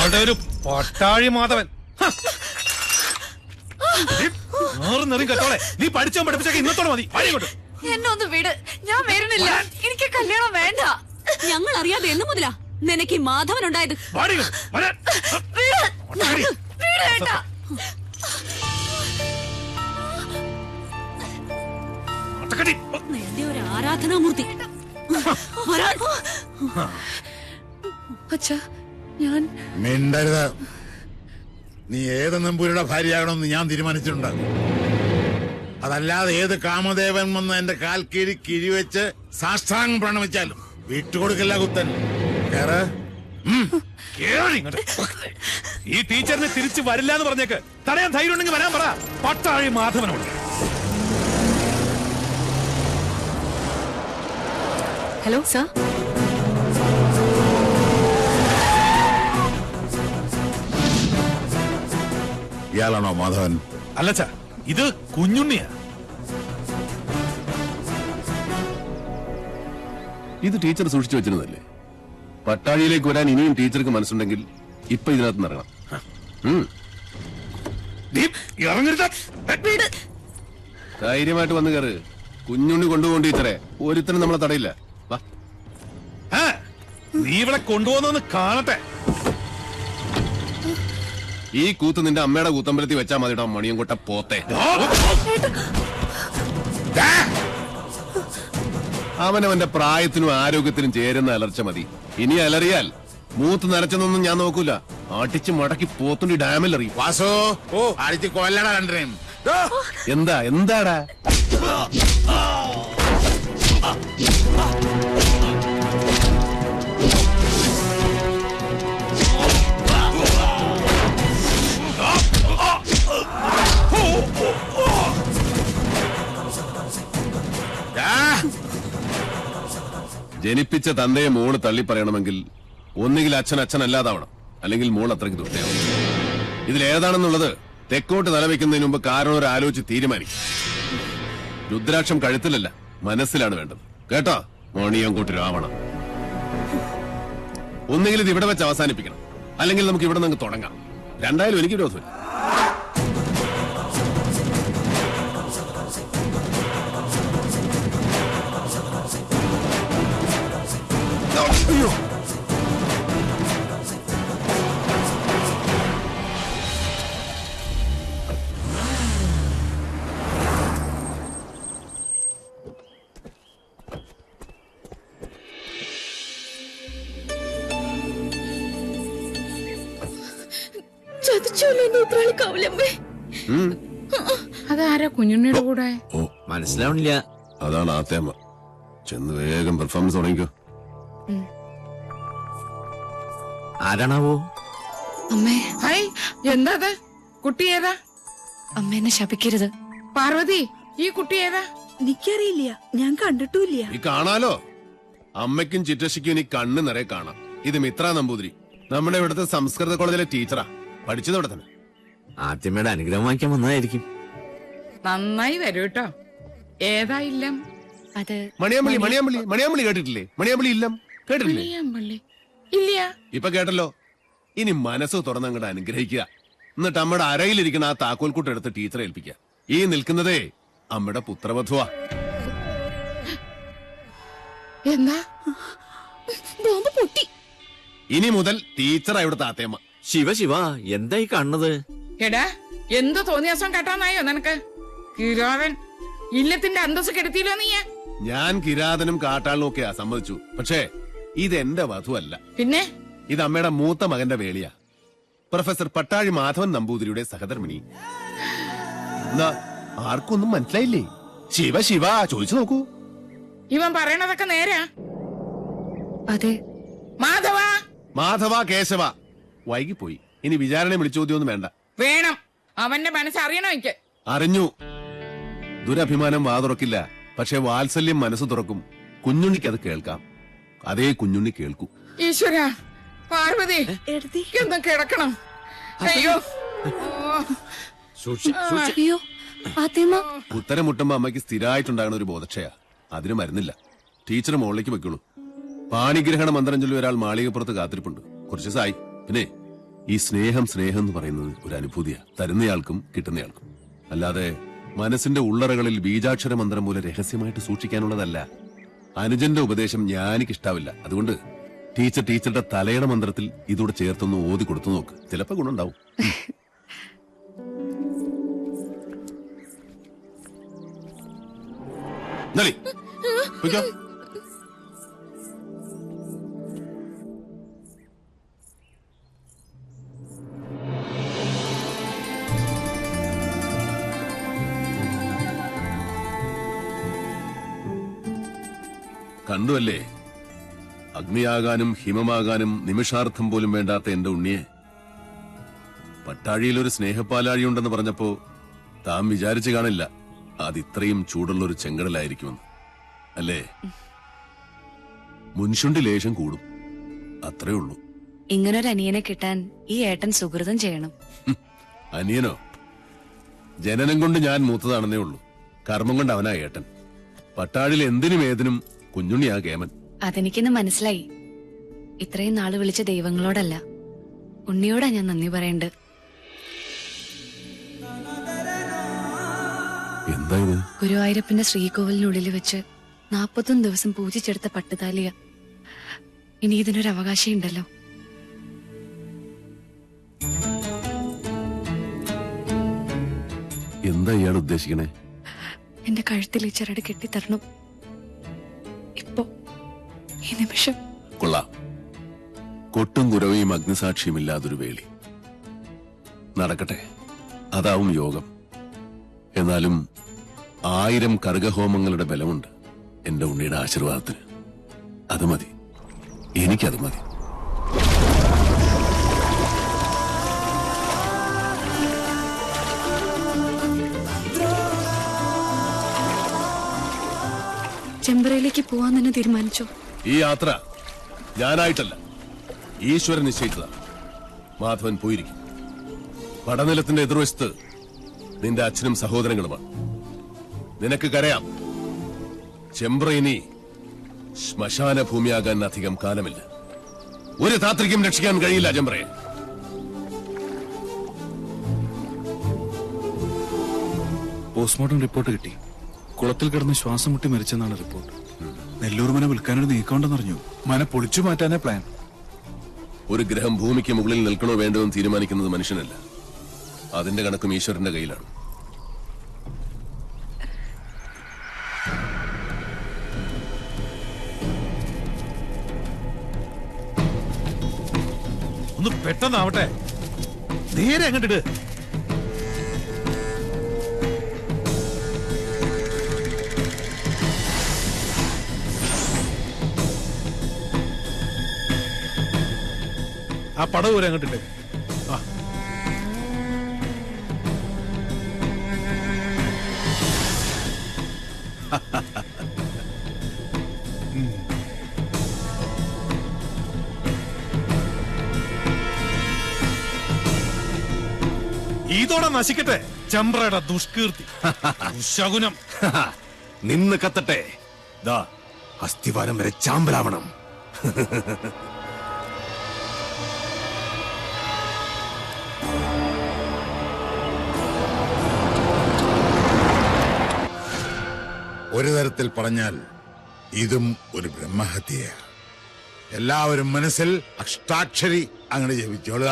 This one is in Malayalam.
അവളുടെ ഒരു പട്ടാഴി മാധവൻ. കേട്ടോളെ, നീ പഠിച്ചോ പഠിപ്പിച്ചൊക്കെ ഇന്നത്തോടെ മതി. എന്നെ ഒന്ന് വിട്, ഞാൻ വരുന്നില്ല. എനിക്ക് കല്യാണം വേണ്ട. ഞങ്ങൾ അറിയാതെ എന്ന് മുതലാ നിനക്ക് ഈ മാധവൻ ഉണ്ടായത്? ഒരു ആരാധനാമൂർത്തി. അച്ഛാ, ഞാൻ മിണ്ടരുത്. നീ ഏത് നമ്പൂരിയുടെ ഭാര്യയാകണമെന്ന് ഞാൻ തീരുമാനിച്ചിട്ടുണ്ട്. അതല്ലാതെ ഏത് കാമദേവൻ വന്ന് എന്റെ കാൽ കീഴി കിഴിവെച്ച് സാഷ്ടാംഗം പ്രണമിച്ചാലും വിട്ടുകൊടുക്കില്ല കുത്തൻ. ഈ ടീച്ചറിന് തിരിച്ചു വരില്ല എന്ന് പറഞ്ഞേക്ക്. തടയാൻ ധൈര്യം ഉണ്ടെങ്കിൽ വരാൻ പറ പട്ടാഴി മാധവനോട്. Hello sir. ഇയാളാണോ മാധവൻ? അല്ലച്ചാ, ഇത് കുഞ്ഞുണ്ണിയാ. ഇത് ടീച്ചർ സൂക്ഷിച്ചു വെച്ചിരുന്നല്ലേ? പട്ടാഴിയിലേക്ക് വരാൻ ഇനിയും ടീച്ചർക്ക് മനസ്സുണ്ടെങ്കിൽ ഇപ്പൊ ഇതിനകത്ത് ഇറങ്ങണം. ധൈര്യമായിട്ട് വന്ന് കയറ്. കുഞ്ഞുണ്ണി കൊണ്ടുപോകും ടീച്ചറെ. ഒരുത്തരും നമ്മളെ തടയില്ല. വാ. നീ ഇവിടെ കൊണ്ടുപോകുന്നൊന്ന് കാണട്ടെ. ഈ കൂത്ത് നിന്റെ അമ്മയുടെ കൂത്തമ്പലത്തിൽ വെച്ചാൽ മതിടാ മണിയൻകൊട്ട പോത്തെ. അവനവന്റെ പ്രായത്തിനും ആരോഗ്യത്തിനും ചേരുന്ന അലർച്ച മതി. ഇനി അലറിയാൽ മൂത്ത് നരച്ചെന്നൊന്നും ഞാൻ നോക്കൂല. അടിച്ച് മടക്കി പോത്തുണ്ടി ഡാമിൽ എറിയും. വാസോ, അടിച്ച് കൊല്ലടാ രണ്ടരയും. എന്താടാ? ജനിപ്പിച്ച തന്തയെ മോള് തള്ളി പറയണമെങ്കിൽ ഒന്നുകിൽ അച്ഛൻ അച്ഛനല്ലാതാവണം, അല്ലെങ്കിൽ മോൾ അത്രയ്ക്ക് ദുഷ്ടയാവും. ഇതിലേതാണെന്നുള്ളത് തെക്കോട്ട് തലവെക്കുന്നതിന് മുമ്പ് കാരണം ആലോചിച്ച് തീരുമാനിക്കും. രുദ്രാക്ഷം കഴുത്തിലല്ല, മനസ്സിലാണ് വേണ്ടത്. കേട്ടോ മോണിയൻകോട്ട് രാവണം. ഒന്നുകിൽ ഇത് ഇവിടെ വെച്ച് അവസാനിപ്പിക്കണം, അല്ലെങ്കിൽ നമുക്ക് ഇവിടെ നിന്ന് തുടങ്ങാം. രണ്ടായാലും എനിക്ക് വിരോധമില്ല. അയ്യോ, അതാരാ കുഞ്ഞുണ്ണിയുടെ കൂടെ? മനസ്സിലാവണില്ല. അതാണ് ആത്തേമ്മ. ചെന്ന് വേഗം പെർഫോമൻസ് തുടങ്ങിക്കോ. ആരാണാവോ? അമ്മേ. ഹായ്, എന്താ കുട്ടി ഏതാ? അമ്മ എന്നെ ശപിക്കരുത്. പാർവതി, ഈ കുട്ടി ഏതാ? എനിക്കറിയില്ല, ഞാൻ കണ്ടിട്ടില്ല. ഈ കാണാലോ, അമ്മയ്ക്കും ചിറ്റശിക്കും ഇനി കണ്ണ് നിറയെ കാണാം. ഇത് മിത്ര നമ്പൂതിരി, നമ്മുടെ ഇവിടുത്തെ സംസ്കൃത കോളേജിലെ ടീച്ചറാ. പഠിച്ചത് ഇവിടെ തന്നെ. ആദ്യമേടെ അനുഗ്രഹം വാങ്ങിക്കാൻ വന്നതായിരിക്കും. നന്നായി വരൂ കേട്ടോ. ഏതാ ഇല്ലം? അത് മണിയാമ്പള്ളി. മണിയാമ്പള്ളി മണിയാമ്പള്ളി കേട്ടിട്ടില്ലേ? മണിയാമ്പള്ളി ഇല്ലം കേട്ടിട്ടില്ലേ? ഇല്ല. ഇപ്പൊ കേട്ടല്ലോ. ഇനി മനസ്സ് തുറന്നങ്ങോട്ട് അനുഗ്രഹിക്കുക. എന്നിട്ട് അമ്മയുടെ അരയിലിരിക്കുന്ന ആ താക്കോൽക്കൂട്ട് എടുത്ത് ടീച്ചറെ ഏൽപ്പിക്കുക. ഈ നിൽക്കുന്നതേ അമ്മയുടെ പുത്രവധുവാ. എന്താ? ബോംബ് പൊട്ടി. ഇനി മുതൽ ടീച്ചറാ ഇവിടുത്തെ ആത്തേമ്മ. ശിവ ശിവ, എന്തായി കാണുന്നത്? എടാ, എന്ത് തോന്നിയാസം കേട്ടാന്നായോ നിനക്ക്? കിരാവൻ ഇല്ലത്തിന്റെ അന്തസ് കെടുത്തിയില്ലോ നീ. ഞാൻ കിരാതനും കാട്ടാളിനും ഒക്കെയാ, സമ്മതിച്ചു. പക്ഷേ ഇതെന്റെ വധുവല്ല. പിന്നെ ഇത് അമ്മയുടെ മൂത്ത മകന്റെ വേളിയാ. പ്രൊഫസർ പട്ടാഴി മാധവൻ നമ്പൂതിരിയുടെ സഹധർമ്മിണി. എന്താ ആർക്കൊന്നും മനസ്സിലായില്ലേ? ശിവ ശിവ ചോദിച്ചു നോക്കൂ. ഇവൻ പറയണതൊക്കെ നേരാ? അതെ. മാധവ മാധവ കേശവ. വൈകിപ്പോയി. ഇനി വിചാരണ വിളിച്ചോദ്യമൊന്നും വേണ്ട. വേണം. അവന്റെ മനസ്സറിയണോ എനിക്ക്? അറിഞ്ഞു. ദുരഭിമാനം വാതുറക്കില്ല, പക്ഷെ വാത്സല്യം മനസ്സ് തുറക്കും. കുഞ്ഞുണ്ണിക്ക് അത് കേൾക്കാം. അതേ കുഞ്ഞുണ്ണി കേൾക്കൂ. ഈശ്വര, പാർവതി ഒന്ന് കിടക്കണം. അയ്യോ, അയ്യോ ആത്തേമ്മ. ഉത്തരം മുട്ടുമ്പോ അമ്മയ്ക്ക് സ്ഥിരമായിട്ടുണ്ടാകുന്ന ഒരു ബോധക്ഷയാ. അതിന് മരുന്നില്ല. ടീച്ചർ മുകളിലേക്ക് വെക്കുള്ളൂ. പാണിഗ്രഹണ മന്ത്രം ചൊല്ലി ഒരാൾ മാളികപ്പുറത്ത് കാത്തിരിപ്പുണ്ട്. കുറച്ച് ദിവസമായി. പിന്നെ ഈ സ്നേഹം എന്ന് പറയുന്നത് ഒരു അനുഭൂതിയാ, തരുന്നയാൾക്കും കിട്ടുന്നയാൾക്കും. അല്ലാതെ മനസ്സിന്റെ ഉള്ളറകളിൽ ബീജാക്ഷര മന്ത്രം പോലെ രഹസ്യമായിട്ട് സൂക്ഷിക്കാനുള്ളതല്ല. അനുജന്റെ ഉപദേശം ഞാനിക്കിഷ്ടാവില്ല. അതുകൊണ്ട് ടീച്ചറുടെ തലയുടെ മന്ത്രത്തിൽ ഇതോടെ ചേർത്തൊന്ന് ഓതി കൊടുത്തു നോക്ക്, ചിലപ്പോ ഗുണമുണ്ടാവും. നളി, പൊയ്ക്കോ. കണ്ടുവല്ലേ, അഗ്നിയാകാനും ഹിമമാകാനും നിമിഷാർത്ഥം പോലും വേണ്ടാത്ത എന്റെ ഉണ്ണിയെ. പട്ടാഴിയിൽ ഒരു സ്നേഹപ്പാലാഴിയുണ്ടെന്ന് പറഞ്ഞപ്പോ താൻ വിചാരിച്ചു കാണില്ല അതിത്രയും ചൂടുള്ളൊരു ചെങ്കടലായിരിക്കുമെന്ന്, അല്ലേ? മുൻഷുണ്ടി ലേശം കൂടും, അത്രേ ഉള്ളൂ. ഇങ്ങനൊരു അനിയനെ കിട്ടാൻ ഈ ഏട്ടൻ സുഹൃതം ചെയ്യണം. അനിയനോ? ജനനം കൊണ്ട് ഞാൻ മൂത്തതാണെന്നേ ഉള്ളൂ, കർമ്മം കൊണ്ട് അവനാ ഏട്ടൻ. പട്ടാഴിൽ എന്തിനും ഏതിനും കുഞ്ഞുണ്ണിയാ കേമൻ. അതെനിക്കിന്ന് മനസ്സിലായി. ഇത്രയും നാള് വിളിച്ച ദൈവങ്ങളോടല്ല, ഉണ്ണിയോടാ ഞാൻ നന്ദി പറയണ്ട്. എന്താ ഇത്? ഗുരുവായൂരപ്പന്റെ ശ്രീകോവിലിനുള്ളിൽ വെച്ച് 41 ദിവസം പൂജിച്ചെടുത്ത പട്ടുതാലിയ. ഇനി ഇതിനൊരു അവകാശം ഉണ്ടല്ലോ. എന്താ ഇയാൾ ഉദ്ദേശിക്കണേ? എന്റെ കഴുത്തിൽ ഈ ചരട് കെട്ടിത്തരണം. ഇപ്പോ ഈ നിമിഷം. കൊള്ളാം. കൊട്ടും കുരവയും അഗ്നിസാക്ഷിയുമില്ലാതൊരു വേളി നടക്കട്ടെ, അതാവും യോഗം. എന്നാലും 1000 കർഗഹോമങ്ങളുടെ ബലമുണ്ട് എന്റെ ഉണ്ണിയുടെ ആശീർവാദത്തിന്. അത് മതി, എനിക്കത് മതി. ചെമ്പറയിലേക്ക് പോവാൻ തന്നെ തീരുമാനിച്ചോ? ഈ യാത്ര ഞാനായിട്ടല്ല, ഈശ്വരൻ നിശ്ചയിച്ചതാണ്. മാധവൻ പോയിരിക്കും. പടനിലത്തിന്റെ എതിർവശത്ത് നിന്റെ അച്ഛനും സഹോദരങ്ങളുമാണ്. നിനക്ക് കരയാം, ചെമ്പ്ര ഇനി ശ്മശാന ഭൂമിയാകാൻ അധികം കാലമില്ല. ഒരു താത്രിക്കും രക്ഷിക്കാൻ കഴിയില്ല ചെമ്പ്രയെ. പോസ്റ്റ്മോർട്ടം റിപ്പോർട്ട് കിട്ടി. കുളത്തിൽ കിടന്ന് ശ്വാസം മുട്ടി മരിച്ചെന്നാണ് റിപ്പോർട്ട്. നെല്ലൂർ മന വിൽക്കാനൊരു നീക്കമുണ്ടെന്നറിഞ്ഞു. മന പൊളിച്ചു മാറ്റാനേ പ്ലാൻ. ഒരു ഗ്രഹം ഭൂമിക്ക് മുകളിൽ നിൽക്കണോ വേണ്ടോ എന്ന് തീരുമാനിക്കുന്നത് മനുഷ്യനല്ല, അതിന്റെ കണക്കും ഈശ്വരന്റെ കയ്യിലാണ്. ഒന്ന് പെട്ടെന്നാവട്ടെ, നേരെ അങ്ങോട്ടിട്. ആ പടവ് വരെ അങ്ങോട്ടിട്ട്. ആ ഇതോടെ നശിക്കട്ടെ ചമ്പ്രയുടെ ദുഷ്കീർത്തി, ദുശകുനം. നിന്ന് കത്തട്ടെ. ദാ അസ്ഥിവാരം വരെ ചാമ്പലാവണം. ഒരു തരത്തിൽ പറഞ്ഞാൽ ഇതും ഒരു ബ്രഹ്മഹത്യയാണ്. എല്ലാവരും മനസ്സിൽ അഷ്ടാക്ഷരി അങ്ങനെ ജപിച്ചോളുക.